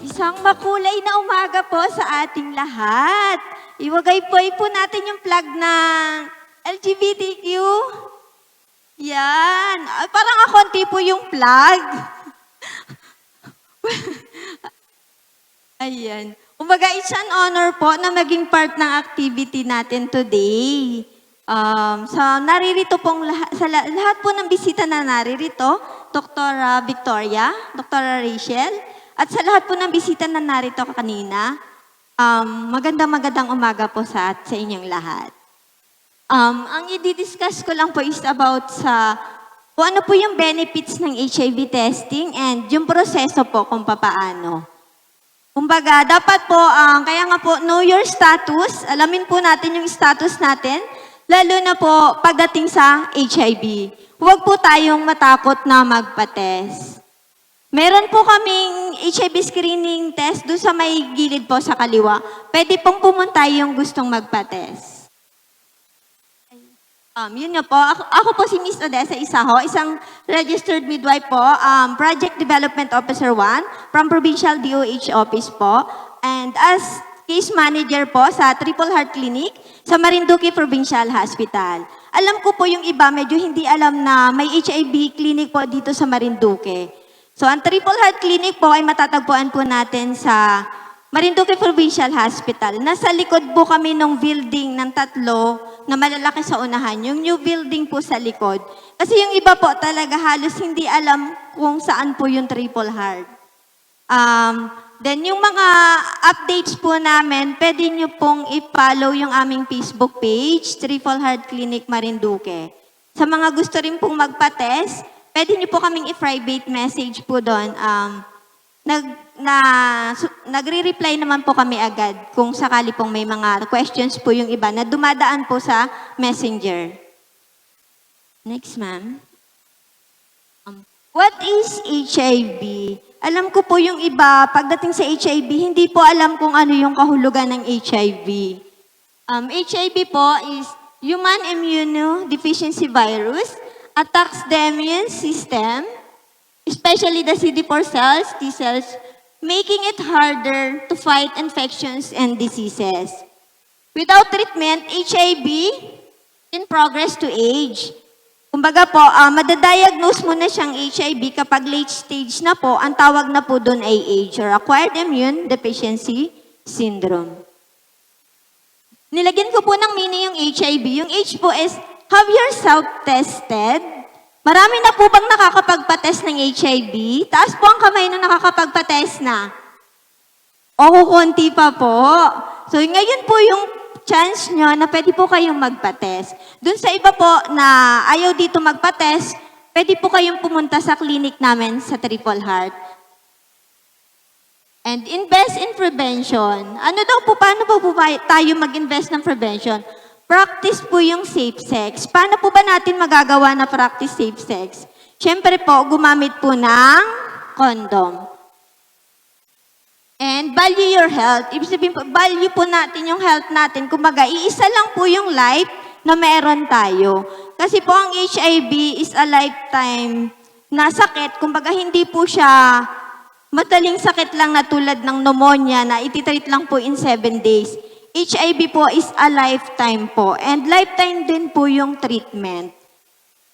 Isang makulay na umaga po sa ating lahat. Iwagay po natin yung flag ng LGBTQ. Yan. Parang akonti po yung flag. Ayan. Kumbaga, it's an honor po na maging part ng activity natin today. Naririto pong lahat po ng bisita na naririto, Dr. Victoria, Dr. Rachel, at sa lahat po ng bisita na narito kanina, magandang umaga po sa inyong lahat. Ang i-discuss ko lang po is about kung ano po yung benefits ng HIV testing and yung proseso po kung papaano. Kumbaga, dapat po, kaya nga po, know your status. Alamin po natin yung status natin, lalo na po pagdating sa HIV. Huwag po tayong matakot na magpa-test. Meron po kaming HIV screening test doon sa may gilid po sa kaliwa. Pwede pong pumunta yung gustong magpa-test. Yun nga po, ako po si Miss Odessa Isaho, isang registered midwife po, Project Development Officer 1 from Provincial DOH Office po. And as case manager po sa Triple Heart Clinic sa Marinduque Provincial Hospital. Alam ko po yung iba, medyo hindi alam na may HIV clinic po dito sa Marinduque. So ang Triple Heart Clinic po ay matatagpuan po natin sa Marinduque Provincial Hospital. Nasa likod po kami ng building ng 3 na malalaki sa unahan, yung new building po sa likod. Kasi yung iba po talaga halos hindi alam kung saan po yung Triple Heart. Then yung mga updates po namin, pwede nyo pong i-follow yung aming Facebook page, Triple Heart Clinic Marinduque. Sa mga gusto rin pong magpa-test, pwede nyo po kaming i-private message po doon. Nagre-reply naman po kami agad kung sakali pong may mga questions po yung iba na dumadaan po sa messenger. Next, ma'am. What is HIV? Alam ko po yung iba, pagdating sa HIV, hindi po alam kung ano yung kahulugan ng HIV. HIV po is Human Immunodeficiency Virus, attacks the immune system, especially the CD4 cells, T cells, making it harder to fight infections and diseases. Without treatment, HIV in progress to age. Kumbaga po, madadiagnose mo na siyang HIV kapag late stage na po, ang tawag na po doon ay AIDS or Acquired Immune Deficiency Syndrome. Nilagyan ko po ng meaning yung HIV. Yung H po is, have yourself tested? Marami na po bang nakakapagpa-test ng HIV? Taas po ang kamay na nakakapagpa-test na. O kukunti pa po. So ngayon po yung chance nyo na pwede po kayong magpa-test. Doon sa iba po na ayaw dito magpa-test, pwede po kayong pumunta sa clinic namin sa Triple Heart. And invest in prevention. Ano daw po, paano po tayo mag-invest ng prevention? Practice po yung safe sex. Paano po ba natin magagawa na practice safe sex? Siyempre po, gumamit po ng condom. And value your health. Ibig sabihin po, value po natin yung health natin. Kumbaga, iisa lang po yung life na meron tayo. Kasi po ang HIV is a lifetime na sakit. Kumbaga, hindi po siya madaling sakit lang na tulad ng pneumonia na ititreat lang po in 7 days. HIV po is a lifetime po. And lifetime din po yung treatment.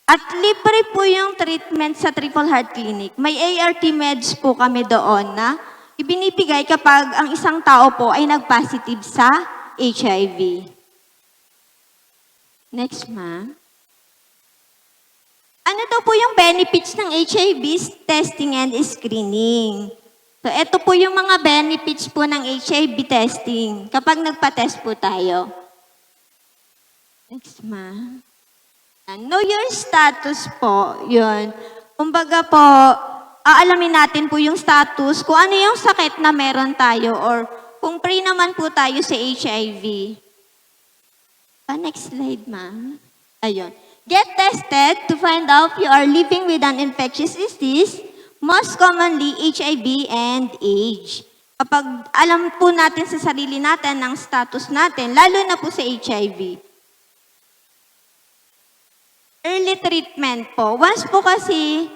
At libre po yung treatment sa Triple Heart Clinic. May ART meds po kami doon na ibinibigay kapag ang isang tao po ay nag-positive sa HIV. Next, ma'am. Ano daw po yung benefits ng HIV testing and screening? So, ito po yung mga benefits po ng HIV testing kapag nagpa-test po tayo. Next, ma'am. Know your status po, yun. Kumbaga po, aalamin natin po yung status, kung ano yung sakit na meron tayo or kung free naman po tayo sa HIV. Next slide, ma'am. Ayun. Get tested to find out if you are living with an infectious disease, most commonly HIV and age. Kapag alam po natin sa sarili natin ang status natin, lalo na po sa HIV. Early treatment po. Once po kasi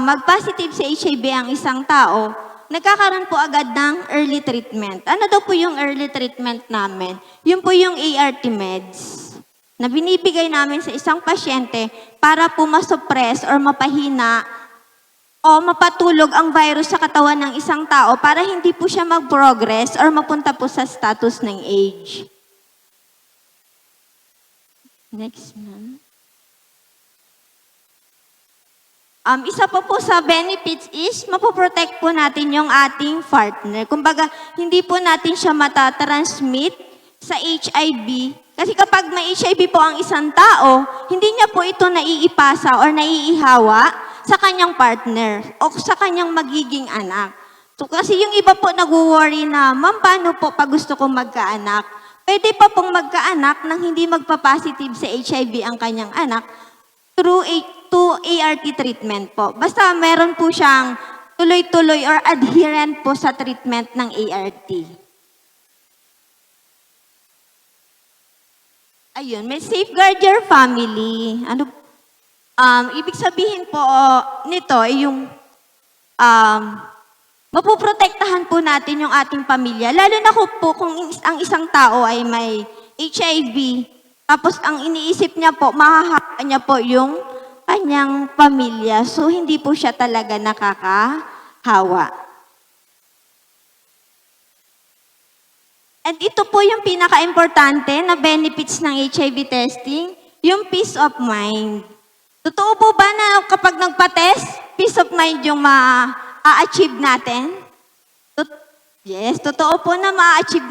mag-positive sa HIV ang isang tao, nagkakaroon po agad ng early treatment. Ano daw po yung early treatment namin? Yun po yung ART meds na binibigay namin sa isang pasyente para po masuppress or mapahina o mapatulog ang virus sa katawan ng isang tao para hindi po siya mag-progress or mapunta po sa status ng age. Next, ma'am. Isa po sa benefits is mapoprotect po natin yung ating partner. Kumbaga, hindi po natin siya matatransmit sa HIV. Kasi kapag may HIV po ang isang tao, hindi niya po ito naiipasa or naiihawa sa kanyang partner o sa kanyang magiging anak. So, kasi yung iba po nag-worry na, ma'am, paano po pag gusto kong magkaanak? Pwede pa pong magkaanak nang hindi magpa-positive sa HIV ang kanyang anak through ART treatment po. Basta meron po siyang tuloy-tuloy or adherent po sa treatment ng ART. Ayun, may safeguard your family. Ibig sabihin po nito ay yung mapoprotektahan po natin yung ating pamilya. Lalo na po kung ang isang tao ay may HIV, tapos ang iniisip niya po, mahahawa niya po yung kanyang pamilya. So, hindi po siya talaga nakakahawa. And ito po yung pinaka-importante na benefits ng HIV testing, yung peace of mind. Totoo po ba na kapag nagpa-test, peace of mind yung ma-achieve natin? Yes, totoo po na ma-achieve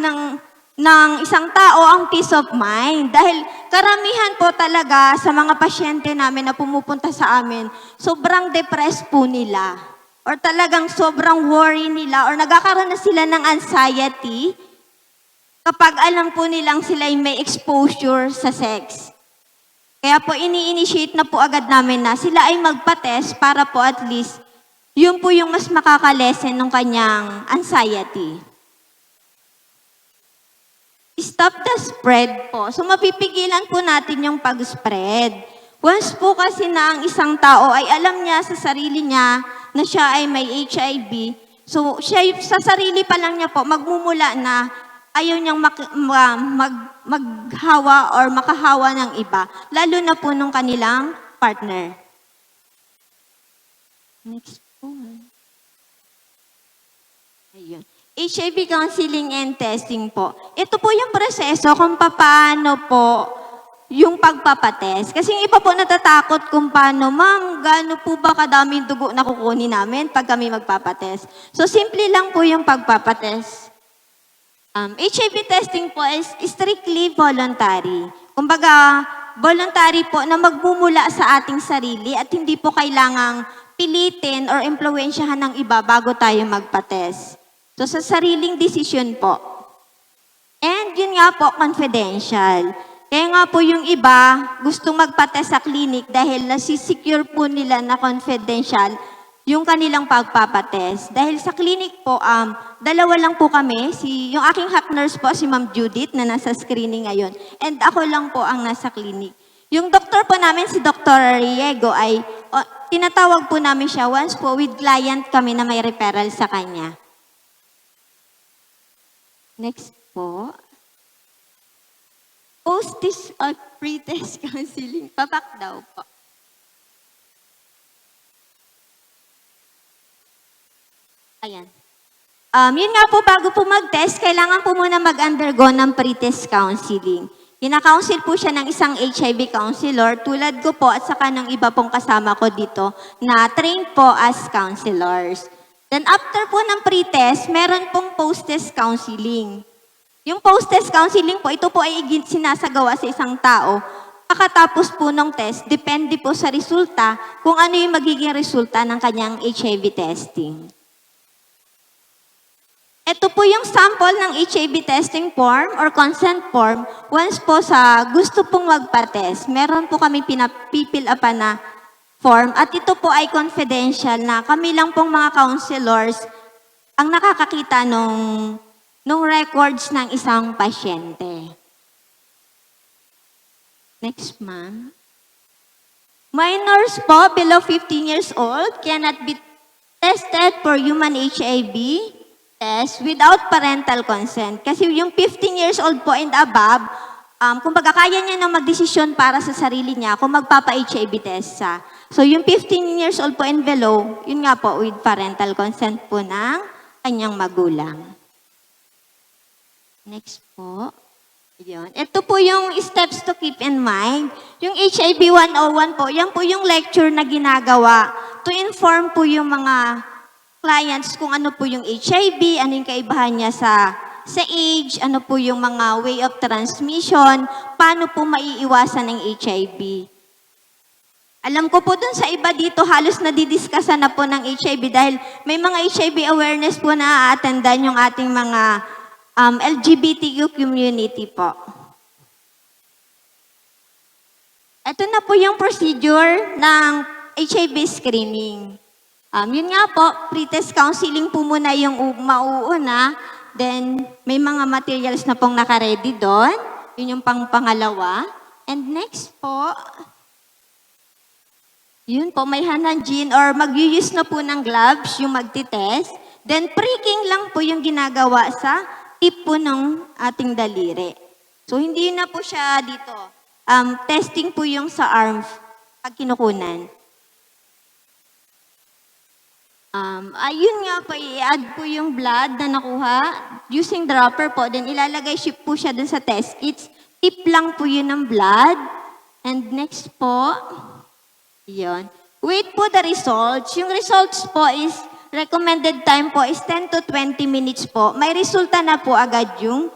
ng isang tao ang peace of mind. Dahil karamihan po talaga sa mga pasyente namin na pumupunta sa amin, sobrang depressed po nila. Or talagang sobrang worry nila or nagkakaroon na sila ng anxiety kapag alam po nilang sila ay may exposure sa sex. Kaya po ini-initiate na po agad namin na sila ay magpa-test para po at least yun po yung mas makakalesen ng kanyang anxiety. Stop the spread po. So mapipigilan po natin yung pag-spread. Once po kasi na ang isang tao ay alam niya sa sarili niya na siya ay may HIV, so siya sa sarili pa lang niya po magmumula na ayaw niyang maghawa or makahawa ng iba, lalo na po nung kanilang partner. Next po. Ayun. HIV counseling and testing po. Ito po yung proseso kung paano po yung pagpapatest. Kasi yung iba po natatakot kung paano, ma'am, gaano po ba kadaming dugo na kukunin namin pag kami magpapatest. So, simple lang po yung pagpapatest. HIV testing po is strictly voluntary. Kumbaga, voluntary po na magmumula sa ating sarili at hindi po kailangang pilitin or impluwensyahan ng iba bago tayo magpa-test. So, sa sariling desisyon po. And yun nga po, confidential. Kaya nga po yung iba gustong magpa-test sa clinic dahil nasisecure po nila na confidential yung kanilang pagpapatest. Dahil sa clinic po, dalawa lang po kami. Yung aking hack nurse po, si Ma'am Judith, na nasa screening ngayon. And ako lang po ang nasa clinic. Yung doktor po namin, si Dr. Riego, ay tinatawag po namin siya once po with client kami na may referral sa kanya. Next po. Post-test or pre-test counseling. Papak daw po. Ayan. Yun nga po, bago po mag-test, kailangan po muna mag-undergo ng pre-test counseling. Kina-counsel po siya ng isang HIV counselor, tulad ko po at saka ng iba pong kasama ko dito na trained po as counselors. Then after po ng pre-test, meron pong post-test counseling. Yung post-test counseling po, ito po ay sinasagawa sa isang tao. Pagkatapos po ng test, depende po sa resulta kung ano yung magiging resulta ng kanyang HIV testing. Ito po yung sample ng HIV testing form or consent form. Once po sa gusto pong magpa-test, meron po kami pinapipil upan na form at ito po ay confidential na kami lang pong mga counselors ang nakakakita nung records ng isang pasyente. Next, ma'am. Minors po below 15 years old cannot be tested for human HIV test without parental consent. Kasi yung 15 years old po and above, kumbaga kaya niya na magdesisyon para sa sarili niya kung magpapa-HIV test siya. So yung 15 years old po and below, yun nga po with parental consent po ng kanyang magulang. Next po. Yun. Ito po yung steps to keep in mind. Yung HIV 101 po, yan po yung lecture na ginagawa to inform po yung mga clients kung ano po yung HIV, ano yung kaibahan niya sa age, ano po yung mga way of transmission, paano po maiiwasan ng HIV. Alam ko po dun sa iba dito, halos nadidiscusan na po ng HIV dahil may mga HIV awareness po na a-attendan yung ating mga LGBTQ community po. Ito na po yung procedure ng HIV screening. Yun nga po, pre-test counseling po muna yung mauuna. Then, may mga materials na pong naka-ready doon. Yun yung pangalawa. And next po, yun po, may hanajin or mag-use na po ng gloves yung magti-test. Then, pricking lang po yung ginagawa sa tip po ng ating daliri. So, hindi na po siya dito. Testing po yung sa arm pag kinukunan. Ayun nga po, i-add po yung blood na nakuha using dropper po. Then ilalagay ship po siya dun sa test kits. Tip lang po yun ng blood. And next po, yun. Wait po the results. Yung results po is, recommended time po is 10 to 20 minutes po. May resulta na po agad yung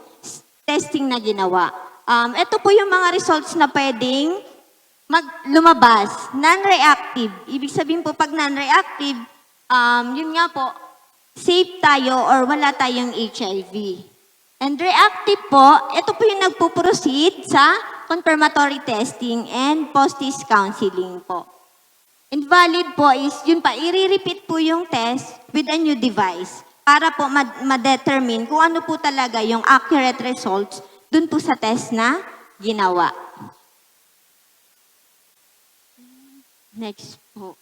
testing na ginawa. Ito po yung mga results na pwedeng lumabas. Non-reactive. Ibig sabihin po pag non-reactive, yun nga po, safe tayo or wala tayong HIV. And reactive po, ito po yung nagpo-proceed sa confirmatory testing and post-test counseling po. Invalid po is, yun pa, i-repeat po yung test with a new device para po ma-determine kung ano po talaga yung accurate results dun po sa test na ginawa. Next po.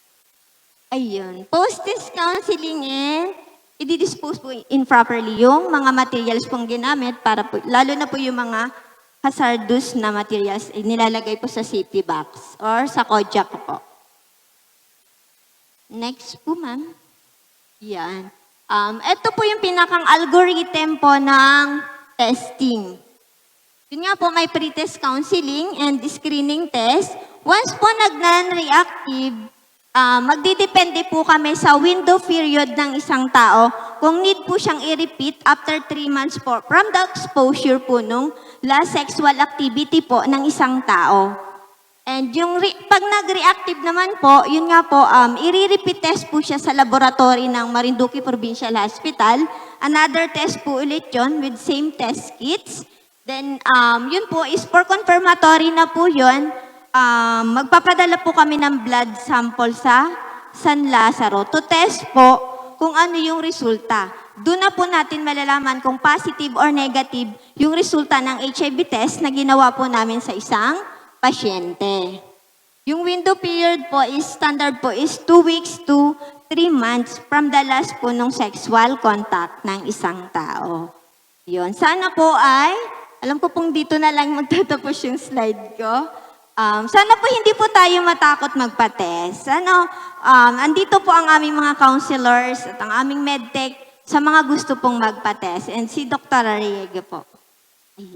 Ayun. Post-test counseling and i-dispose po improperly yung mga materials pong ginamit para po, lalo na po yung mga hazardous na materials nilalagay po sa safety box or sa Kojak po. Next po, ma'am. Yan. Ito po yung pinakang algorithm po ng testing. Yun nga po, may pre-test counseling and screening test. Once po nag-non-reactive, magdidepende po kami sa window period ng isang tao kung need po siyang i-repeat after 3 months po from the exposure po nung last sexual activity po ng isang tao. And yung pag nag-reactive naman po, yun nga po, i-repeat test po siya sa laboratory ng Marinduque Provincial Hospital. Another test po ulit yun with same test kits. Then, yun po is for confirmatory na po yun. Magpapadala po kami ng blood sample sa San Lazaro to test po kung ano yung resulta. Doon na po natin malalaman kung positive or negative yung resulta ng HIV test na ginawa po namin sa isang pasyente. Yung window period po is standard po is 2 weeks to 3 months from the last po ng sexual contact ng isang tao. Yun. Sana po ay, alam ko pong dito na lang magtatapos yung slide ko. Sana po hindi po tayo matakot magpa-test. Andito po ang aming mga counselors at ang aming medtech sa mga gusto pong magpa-test. And si Dr. Arriaga po. Ayan.